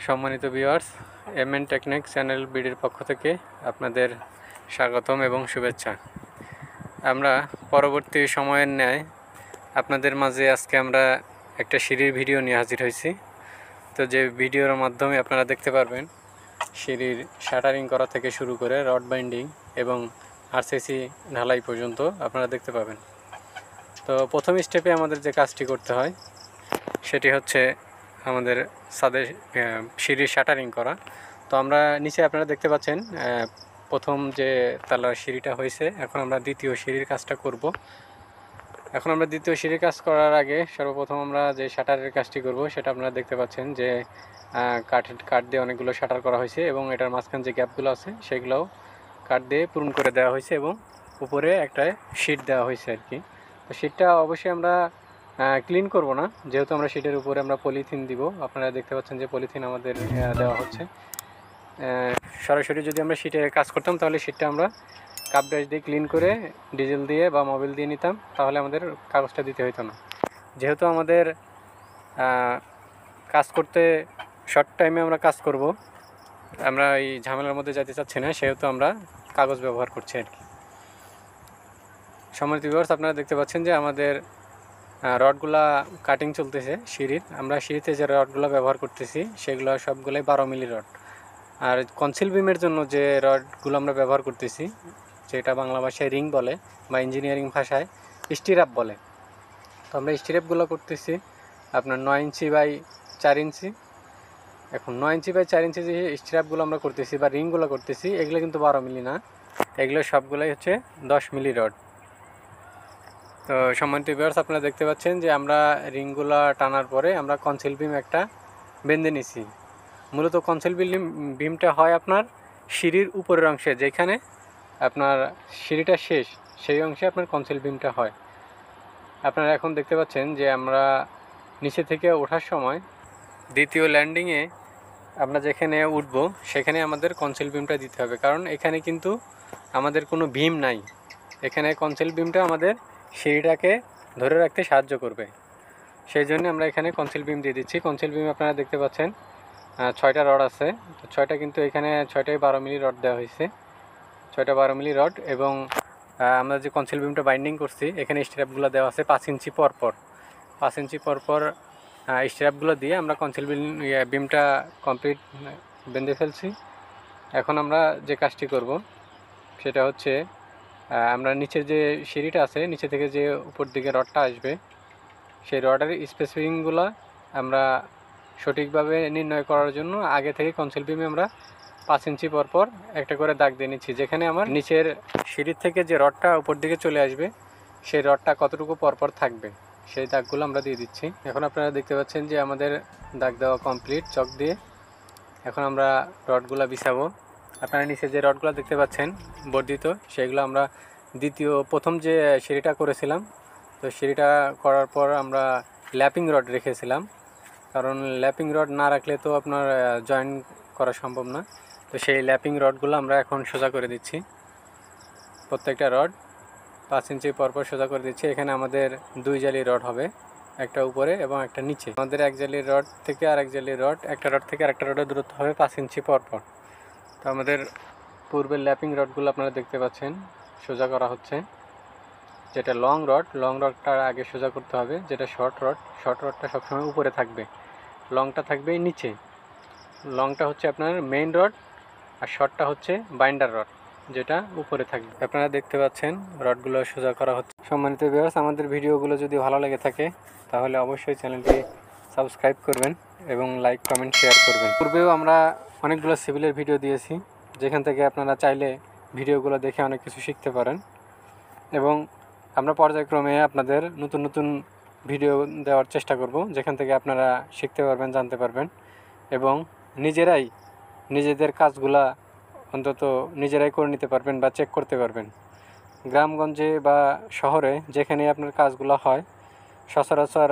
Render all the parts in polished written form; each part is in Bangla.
সম্মানিত ভিউয়ার্স, এমএন টেকনিক চ্যানেল বিডির পক্ষ থেকে আপনাদের স্বাগতম এবং শুভেচ্ছা। আমরা পরবর্তী সময়ের ন্যায় আপনাদের মাঝে আজকে আমরা একটা সিঁড়ির ভিডিও নিয়ে হাজির হয়েছি। তো যে ভিডিওর মাধ্যমে আপনারা দেখতে পারবেন সিঁড়ির শাটারিং করা থেকে শুরু করে রড বাইন্ডিং এবং আরসিসি ঢালাই পর্যন্ত আপনারা দেখতে পাবেন। তো প্রথম স্টেপে আমাদের যে কাজটি করতে হয় সেটি হচ্ছে আমাদের ছাদের সিঁড়ির শাটারিং করা। তো আমরা নিচে আপনারা দেখতে পাচ্ছেন প্রথম যে তালার সিঁড়িটা হয়েছে, এখন আমরা দ্বিতীয় সিঁড়ির কাজটা করব। এখন আমরা দ্বিতীয় সিঁড়ির কাজ করার আগে সর্বপ্রথম আমরা যে শাটারের কাজটি করব সেটা আপনারা দেখতে পাচ্ছেন যে কাঠ দিয়ে অনেকগুলো শাটার করা হয়েছে এবং এটার মাঝখান যে গ্যাপগুলো আছে সেগুলোও কাঠ দিয়ে পূরণ করে দেওয়া হয়েছে এবং উপরে একটা শিট দেওয়া হয়েছে আর কি। তো শিটটা অবশ্যই আমরা ক্লিন করব না, যেহেতু আমরা শিটের উপরে আমরা পলিথিন দিব। আপনারা দেখতে পাচ্ছেন যে পলিথিন আমাদের দেওয়া হচ্ছে। সরাসরি যদি আমরা শিটে কাজ করতাম তাহলে শিটটা আমরা কাপ ব্রাশ দিয়ে ক্লিন করে ডিজেল দিয়ে বা মোবিল দিয়ে নিতাম, তাহলে আমাদের কাগজটা দিতে হতো না। যেহেতু আমাদের কাজ করতে শর্ট টাইমে আমরা কাজ করব, আমরা এই ঝামেলার মধ্যে যেতে চাচ্ছি না, সেহেতু আমরা কাগজ ব্যবহার করছি আর কি। সম্মানিত ভিউয়ার্স, আপনারা দেখতে পাচ্ছেন যে আমাদের রডগুলা কাটিং চলতেছে সিঁড়ির। আমরা সিঁড়িতে যে রডগুলো ব্যবহার করতেছি সেগুলো সবগুলোই 12 মিলি রড। আর কনসিল বিমের জন্য যে রডগুলো আমরা ব্যবহার করতেছি, যেটা বাংলা ভাষায় রিং বলে বা ইঞ্জিনিয়ারিং ভাষায় স্টিরাপ বলে। তো আমরা স্টিরাপগুলো করতেছি আপনার 9 ইঞ্চি বাই 4 ইঞ্চি। এখন 9 ইঞ্চি বাই 4 ইঞ্চি যে স্টিরাপগুলো আমরা করতেছি বা রিংগুলো করতেছি, এগুলো কিন্তু 12 মিলি না, এগুলো সবগুলোই হচ্ছে 10 মিলি রড। তো সম্মানিত ভিউয়ার্স, আপনারা দেখতে পাচ্ছেন যে আমরা রিংগুলা টানার পরে আমরা কনসিল বিম একটা বেঁধে নিছি। মূলত কনসিল বিমটা হয় আপনার সিঁড়ির উপরের অংশে, যেখানে আপনার সিঁড়িটা শেষ সেই অংশে আপনার কনসিল বিমটা হয়। আপনারা এখন দেখতে পাচ্ছেন যে আমরা নিচে থেকে ওঠার সময় দ্বিতীয় ল্যান্ডিংয়ে আমরা যেখানে উঠব সেখানে আমাদের কনসিল বিমটা দিতে হবে, কারণ এখানে কিন্তু আমাদের কোনো বিম নাই। এখানে কনসিল বিমটা আমাদের সিঁড়িটাকে ধরে রাখতে সাহায্য করবে, সেই জন্য আমরা এখানে কনসিল বিম দিয়ে দিচ্ছি। কনসিল বিম আপনারা দেখতে পাচ্ছেন 6টা রড আছে। তো 6টা কিন্তু এখানে 6টাই 12 মিলি রড দেওয়া হয়েছে, 6টা 12 মিলি রড। এবং আমরা যে কনসিল বিমটা বাইন্ডিং করছি এখানে স্ট্র্যাপগুলো দেওয়া আছে 5 ইঞ্চি পরপর। 5 ইঞ্চি পরপর স্ট্র্যাপগুলো দিয়ে আমরা কনসিল বিমটা কমপ্লিট বেঁধে ফেলছি। এখন আমরা যে কাজটি করব সেটা হচ্ছে আমরা নিচের যে সিঁড়িটা আছে, নিচে থেকে যে উপর দিকে রডটা আসবে সেই রডের স্পেসিফিংগুলো আমরা সঠিকভাবে নির্ণয় করার জন্য আগে থেকে কনসিল বিমে আমরা 5 ইঞ্চি পরপর একটা করে দাগ দিয়ে নিচ্ছি। যেখানে আমার নিচের সিঁড়ির থেকে যে রডটা উপর দিকে চলে আসবে সেই রডটা কতটুকু পরপর থাকবে সেই দাগগুলো আমরা দিয়ে দিচ্ছি। এখন আপনারা দেখতে পাচ্ছেন যে আমাদের দাগ দেওয়া কমপ্লিট চক দিয়ে। এখন আমরা রডগুলো বিছাবো। আপনারা নিচে যে রডগুলো দেখতে পাচ্ছেন বর্ধিত, সেগুলো আমরা প্রথম যে সিঁড়িটা করেছিলাম, তো সিঁড়িটা করার পর আমরা ল্যাপিং রড রেখেছিলাম, কারণ ল্যাপিং রড না রাখলে তো আপনার জয়েন করা সম্ভব না। তো সেই ল্যাপিং রডগুলো আমরা এখন সোজা করে দিচ্ছি। প্রত্যেকটা রড 5 ইঞ্চি পরপর সোজা করে দিচ্ছি। এখানে আমাদের 2 জালি রড হবে, একটা উপরে এবং একটা নিচে। আমাদের এক জালি রড থেকে আরেক জালি রড, একটা রড থেকে আরেকটা রডের দূরত্ব হবে 5 ইঞ্চি পরপর। তো আমাদের পূর্বের ল্যাপিং রডগুলো আপনারা দেখতে পাচ্ছেন সোজা করা হচ্ছে। যেটা লং রডটা আগে সোজা করতে হবে। যেটা শর্ট রডটা সবসময় উপরে থাকবে, লংটা থাকবে নিচে। লংটা হচ্ছে আপনার মেইন রড আর শর্টটা হচ্ছে বাইন্ডার রড, যেটা উপরে থাকবে। আপনারা দেখতে পাচ্ছেন রডগুলো সোজা করা হচ্ছে। সম্মানিত ভিউয়ার্স, আমাদের ভিডিওগুলো যদি ভালো লেগে থাকে তাহলে অবশ্যই চ্যানেলটি সাবস্ক্রাইব করবেন এবং লাইক কমেন্ট শেয়ার করবেন। পূর্বেও আমরা অনেকগুলো সিভিলের ভিডিও দিয়েছি, যেখান থেকে আপনারা চাইলে ভিডিওগুলো দেখে অনেক কিছু শিখতে পারেন। এবং আমরা পর্যায়ক্রমে আপনাদের নতুন নতুন ভিডিও দেওয়ার চেষ্টা করব, যেখান থেকে আপনারা শিখতে পারবেন, জানতে পারবেন এবং নিজেরাই নিজেদের কাজগুলা অন্তত নিজেরাই করে নিতে পারবেন বা চেক করতে পারবেন। গ্রামগঞ্জে বা শহরে যেখানে আপনার কাজগুলো হয় সচরাচর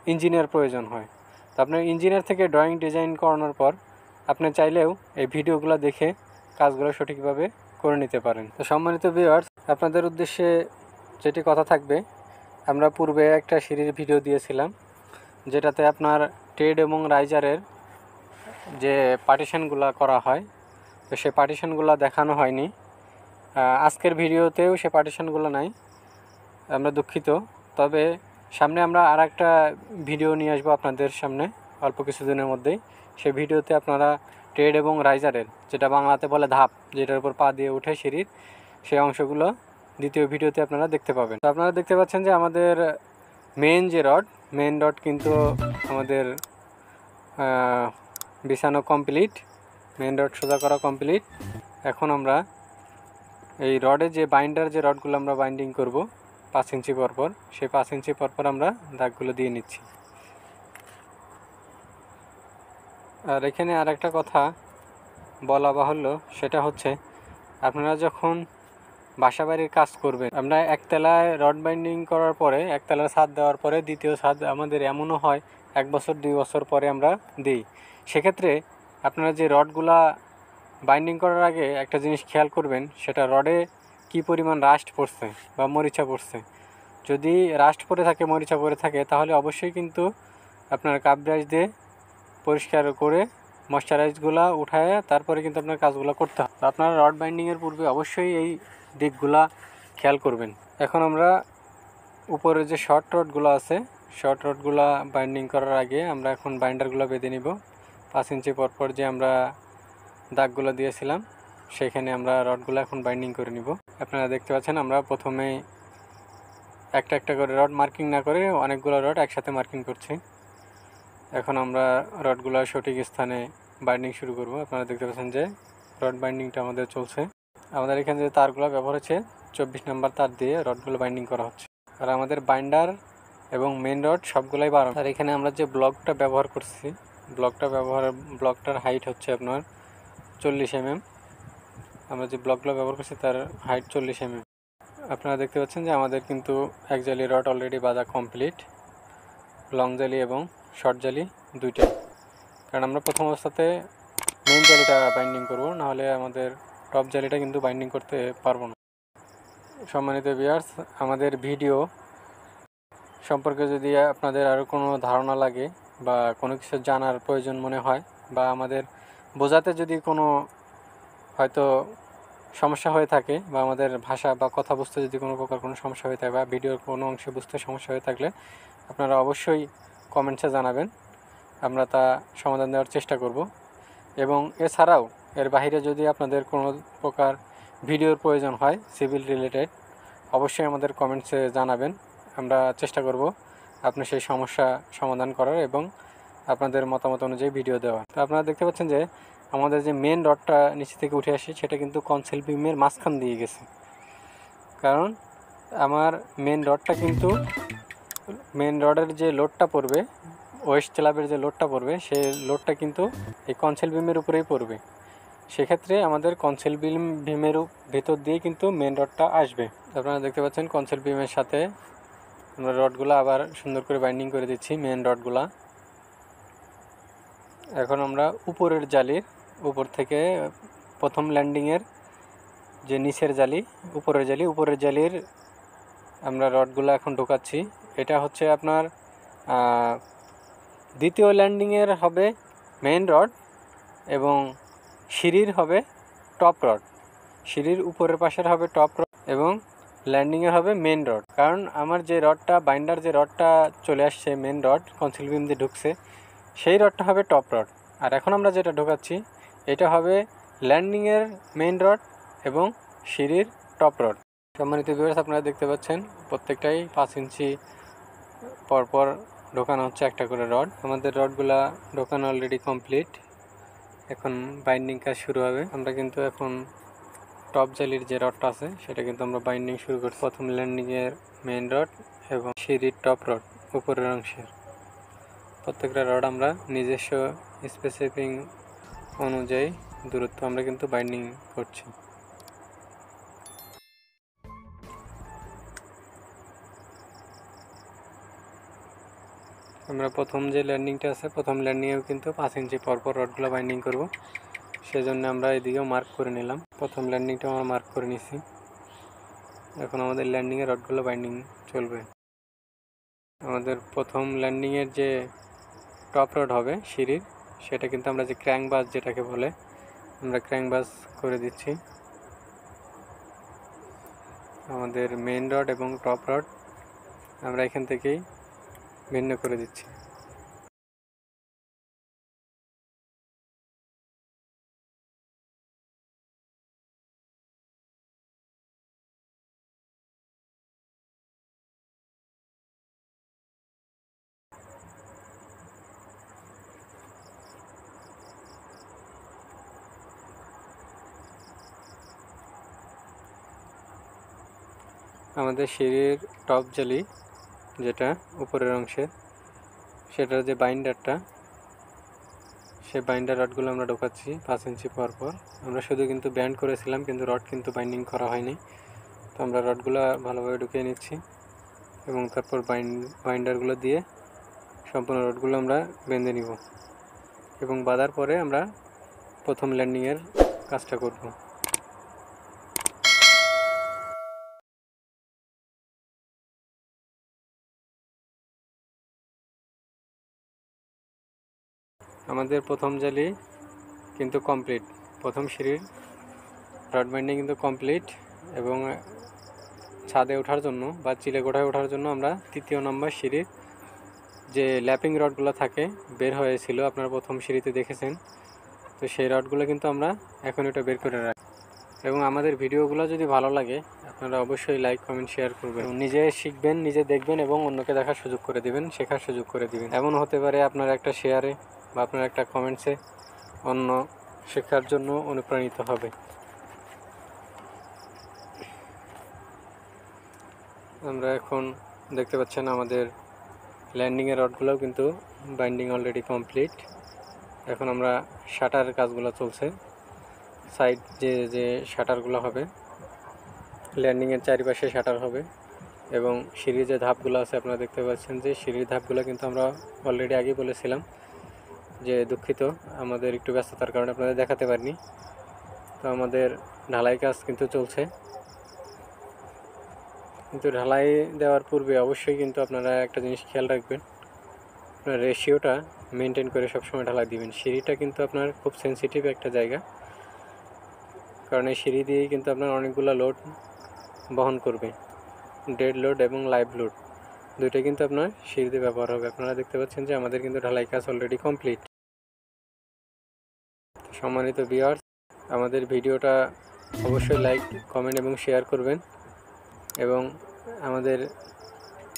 ইঞ্জিনিয়ার প্রয়োজন হয়। তো আপনার ইঞ্জিনিয়ার থেকে ড্রয়িং ডিজাইন করানোর পর আপনি চাইলেও এই ভিডিওগুলো দেখে কাজগুলো সঠিকভাবে করে নিতে পারেন। তো সম্মানিত ভিউয়ার্স, আপনাদের উদ্দেশ্যে যেটি কথা থাকবে, আমরা পূর্বে একটা সিরিজ ভিডিও দিয়েছিলাম যেটাতে আপনার টেড এবং রাইজারের যে পার্টিশনগুলো করা হয়, তো সেই পার্টিশনগুলো দেখানো হয়নি। আজকের ভিডিওতেও সে পার্টিশনগুলো নাই, আমরা দুঃখিত। তবে সামনে আমরা আর একটা ভিডিও নিয়ে আসবো আপনাদের সামনে অল্প কিছুদিনের মধ্যেই। সেই ভিডিওতে আপনারা ট্রেড এবং রাইজারের, যেটা বাংলাতে বলে ধাপ, যেটার উপর পা দিয়ে উঠে সিঁড়ির, সেই অংশগুলো দ্বিতীয় ভিডিওতে আপনারা দেখতে পাবেন। তো আপনারা দেখতে পাচ্ছেন যে আমাদের মেন রড কিন্তু আমাদের বিছানো কমপ্লিট, মেন রড সোজা করা কমপ্লিট। এখন আমরা এই রডে যে বাইন্ডার যে রডগুলো আমরা বাইন্ডিং করব 5 ইঞ্চি পরপর, সেই 5 ইঞ্চি পরপর আমরা দাগগুলো দিয়ে নিচ্ছি। আর এখানে আর একটা কথা বলা বাহুল্য, সেটা হচ্ছে আপনারা যখন বাসাবাড়ির কাজ করবেন, আমরা একতলায় রড বাইন্ডিং করার পরে, একতলার ছাদ দেওয়ার পরে দ্বিতীয় ছাদ আমাদের এমনও হয় 1 বছর 2 বছর পরে আমরা দিই। সেক্ষেত্রে আপনারা যে রডগুলা বাইন্ডিং করার আগে একটা জিনিস খেয়াল করবেন, সেটা রডে কি পরিমাণ রাস্ট পড়ছে বা মরিচা পড়ছে। যদি রাস্ট পড়ে থাকে, মরিচা পড়ে থাকে, তাহলে অবশ্যই কিন্তু আপনার কাপ ব্রাশ দিয়ে পরিষ্কার করে ময়শ্চারাইজগুলো উঠায় তারপরে কিন্তু আপনার কাজগুলো করতে হবে। আপনারা রড বাইন্ডিংয়ের পূর্বে অবশ্যই এই দিকগুলা খেয়াল করবেন। এখন আমরা উপরে যে শর্ট রডগুলো আছে, শর্ট রডগুলো বাইন্ডিং করার আগে আমরা এখন বাইন্ডারগুলো বেঁধে নিব। 5 ইঞ্চি পরপর যে আমরা দাগগুলো দিয়েছিলাম, সেখানে আমরা রডগুলো এখন বাইন্ডিং করে নিব। আপনারা দেখতে পাচ্ছেন আমরা প্রথমে একটা একটা করে রড মার্কিং না করে অনেকগুলো রড একসাথে মার্কিং করছি। এখন আমরা রডগুলো সঠিক স্থানে বাইন্ডিং শুরু করব। আপনারা দেখতে পাচ্ছেন যে রড বাইন্ডিংটা আমাদের চলছে। আমাদের এখানে যে তারগুলো ব্যবহার হচ্ছে 24 নম্বর তার দিয়ে রডগুলো বাইন্ডিং করা হচ্ছে। আর আমাদের বাইন্ডার এবং মেন রড সবগুলাই 12। আর এখানে আমরা যে ব্লকটা ব্যবহার করছি, ব্লকটার হাইট হচ্ছে আপনার 40 mm। আমরা যে ব্লকগুলো ব্যবহার করছি তার হাইট 40 mm। আপনারা দেখতে পাচ্ছেন যে আমাদের কিন্তু এক জালি রড অলরেডি বাঁধা কমপ্লিট, লং জালি এবং শর্ট জালি দুইটাই। কারণ আমরা প্রথম অবস্থাতে মেন জালিটা বাইন্ডিং করব, নাহলে আমাদের টপ জালিটা কিন্তু বাইন্ডিং করতে পারবো না। সম্মানিত ভিউয়ার্স, আমাদের ভিডিও সম্পর্কে যদি আপনাদের আরও কোনো ধারণা লাগে বা কোনো কিছু জানার প্রয়োজন মনে হয়, বা আমাদের বোঝাতে যদি কোনো হয়তো সমস্যা হয়ে থাকে, বা আমাদের ভাষা বা কথা বুঝতে যদি কোনো প্রকার কোনো সমস্যা হয়ে থাকে, বা ভিডিওর কোনো অংশে বুঝতে সমস্যা হয়ে থাকলে আপনারা অবশ্যই কমেন্টসে জানাবেন, আমরা তা সমাধান দেওয়ার চেষ্টা করব। এবং এছাড়াও এর বাইরে যদি আপনাদের কোনো প্রকার ভিডিওর প্রয়োজন হয় সিভিল রিলেটেড, অবশ্যই আমাদের কমেন্টসে জানাবেন, আমরা চেষ্টা করব আপনার সেই সমস্যা সমাধান করার এবং আপনাদের মতামত অনুযায়ী ভিডিও দেওয়ার। তো আপনারা দেখতে পাচ্ছেন যে আমাদের যে মেন রডটা নিচে থেকে উঠে আসে, সেটা কিন্তু কনসেল বিমের মাঝখান দিয়ে গেছে। কারণ আমার মেন রডটা কিন্তু, মেন রডের যে লোডটা পড়বে, ওয়েস্ট স্ল্যাবের যে লোডটা পড়বে, সেই লোডটা কিন্তু এই কনসেল বিমের উপরেই পড়বে। সেক্ষেত্রে আমাদের কনসেল বিমের ভেতর দিয়ে কিন্তু মেন রডটা আসবে। আপনারা দেখতে পাচ্ছেন কনসেল বিমের সাথে আমরা রডগুলো আবার সুন্দর করে বাইন্ডিং করে দিচ্ছি, মেন রডগুলা। এখন আমরা উপরের জালির উপর থেকে প্রথম ল্যান্ডিংয়ের যে নিচের জালি, উপরের জালির আমরা রডগুলো এখন ঢোকাচ্ছি। এটা হচ্ছে আপনার দ্বিতীয় ল্যান্ডিংয়ের হবে মেন রড এবং সিঁড়ির হবে টপ রড। সিঁড়ির উপরের পাশের হবে টপ রড এবং ল্যান্ডিংয়ের হবে মেন রড। কারণ আমার যে রডটা বাইন্ডার, যে রডটা চলে আসছে মেন রড কনসিল বিম দিয়ে ঢুকছে, সেই রডটা হবে টপ রড। আর এখন আমরা যেটা ঢোকাচ্ছি এটা হবে ল্যান্ডিংয়ের মেন রড এবং সিঁড়ির টপ রড। সম্মানিত ভিউয়ার্স, আপনারা দেখতে পাচ্ছেন প্রত্যেকটাই 5 ইঞ্চি পরপর ঢোকানো হচ্ছে একটা করে রড। আমাদের রডগুলা ঢোকানো অলরেডি কমপ্লিট, এখন বাইন্ডিং কাজ শুরু হবে। আমরা কিন্তু এখন টপ জালির যে রডটা আছে সেটা কিন্তু আমরা বাইন্ডিং শুরু করছি। প্রথম ল্যান্ডিংয়ের মেন রড এবং সিঁড়ির টপ রড উপরের অংশের প্রত্যেকটা রড আমরা নিজস্ব স্পেসিফিক অনুযায়ী দূরত্ব আমরা কিন্তু বাইন্ডিং করছি। আমরা প্রথম যে ল্যান্ডিংটা আছে, প্রথম ল্যান্ডিংয়েও কিন্তু 5 ইঞ্চি পরপর রডগুলো বাইন্ডিং করব, সেজন্য আমরা এদিকেও মার্ক করে নিলাম। প্রথম ল্যান্ডিংটা আমরা মার্ক করে নিছি। এখন আমাদের ল্যান্ডিংয়ের রডগুলো বাইন্ডিং চলবে। আমাদের প্রথম ল্যান্ডিংয়ের যে টপ রড হবে সিঁড়ির, সেটা কিন্তু আমরা যে ক্র্যাঙ্ক বাস যেটাকে বলে, আমরা ক্র্যাঙ্ক বাস করে দিচ্ছি। আমাদের মেইন রড এবং টপ রড আমরা এখান থেকেই ভিন্ন করে দিচ্ছি। আমাদের সিঁড়ির টপ জালি যেটা উপরের অংশের, সেটার যে বাইন্ডারটা, সেই বাইন্ডার রডগুলো আমরা ঢোকাচ্ছি 5 ইঞ্চি পর পর। আমরা শুধু কিন্তু ব্যান্ড করেছিলাম, কিন্তু রড কিন্তু বাইন্ডিং করা হয়নি। তো আমরা রডগুলো ভালোভাবে ঢুকিয়ে নিচ্ছি এবং তারপর বাইন্ডারগুলো দিয়ে সম্পূর্ণ রডগুলো আমরা বেঁধে নিব এবং বাঁধার পরে আমরা প্রথম ল্যান্ডিংয়ের কাজটা করব। আমাদের প্রথম জালি কিন্তু কমপ্লিট, প্রথম সিঁড়ির রড বাইন্ডিং কিন্তু কমপ্লিট এবং ছাদে ওঠার জন্য বা চিলেকোঠায় ওঠার জন্য আমরা 3য় নম্বর সিঁড়ির যে ল্যাপিং রডগুলো থাকে বের হয়েছিল, আপনারা প্রথম সিঁড়িতে দেখেছেন, তো সেই রডগুলো কিন্তু আমরা এখন এটা বের করে রাখি। এবং আমাদের ভিডিওগুলো যদি ভালো লাগে আপনারা অবশ্যই লাইক, কমেন্ট, শেয়ার করবেন। নিজে শিখবেন, নিজে দেখবেন এবং অন্যকে দেখার সুযোগ করে দিবেন, শেখার সুযোগ করে দিবেন। এমন হতে পারে আপনার একটা শেয়ারে বা আপনার একটা কমেন্টসে অন্য শেখার জন্য অনুপ্রাণিত হবে। আমরা এখন দেখতে পাচ্ছেন আমাদের ল্যান্ডিংয়ের রডগুলোও কিন্তু বাইন্ডিং অলরেডি কমপ্লিট। এখন আমরা শাটারের কাজগুলো চলছে, সাইড যে শাটারগুলো হবে, ল্যান্ডিংয়ের চারিপাশে শাটার হবে এবং সিঁড়ির যে ধাপগুলো আছে আপনারা দেখতে পাচ্ছেন যে সিঁড়ির ধাপগুলো কিন্তু আমরা অলরেডি আগেই বলেছিলাম যে দুঃখিত আমাদের একটু ব্যস্ততার কারণে আপনাদের দেখাতে পারিনি। তো আমাদের ঢালাই কাজ কিন্তু চলছে, কিন্তু ঢালাই দেওয়ার পূর্বে অবশ্যই কিন্তু আপনারা একটা জিনিস খেয়াল রাখবেন, আপনার রেশিওটা মেনটেন করে সবসময় ঢালাই দিবেন। সিঁড়িটা কিন্তু আপনার খুব সেন্সিটিভ একটা জায়গা, কারণ এই সিঁড়ি দিয়েই কিন্তু আপনার অনেকগুলো লোড বহন করবে, ডেড লোড এবং লাইভ লোড দুইটা কিন্তু আপনার সিঁড়িতে ব্যবহার হবে। আপনারা দেখতে পাচ্ছেন যে আমাদের কিন্তু ঢালাই কাজ অলরেডি কমপ্লিট। সম্মানিত ভিউয়ার্স, আমাদের ভিডিওটা অবশ্যই লাইক, কমেন্ট এবং শেয়ার করবেন এবং আমাদের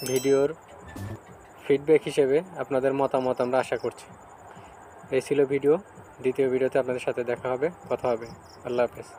ভিডিওর ফিডব্যাক হিসেবে আপনাদের মতামত আমরা আশা করছি। এই ছিল ভিডিও, দ্বিতীয় ভিডিওতে আপনাদের সাথে দেখা হবে, কথা হবে। আল্লাহ হাফেজ।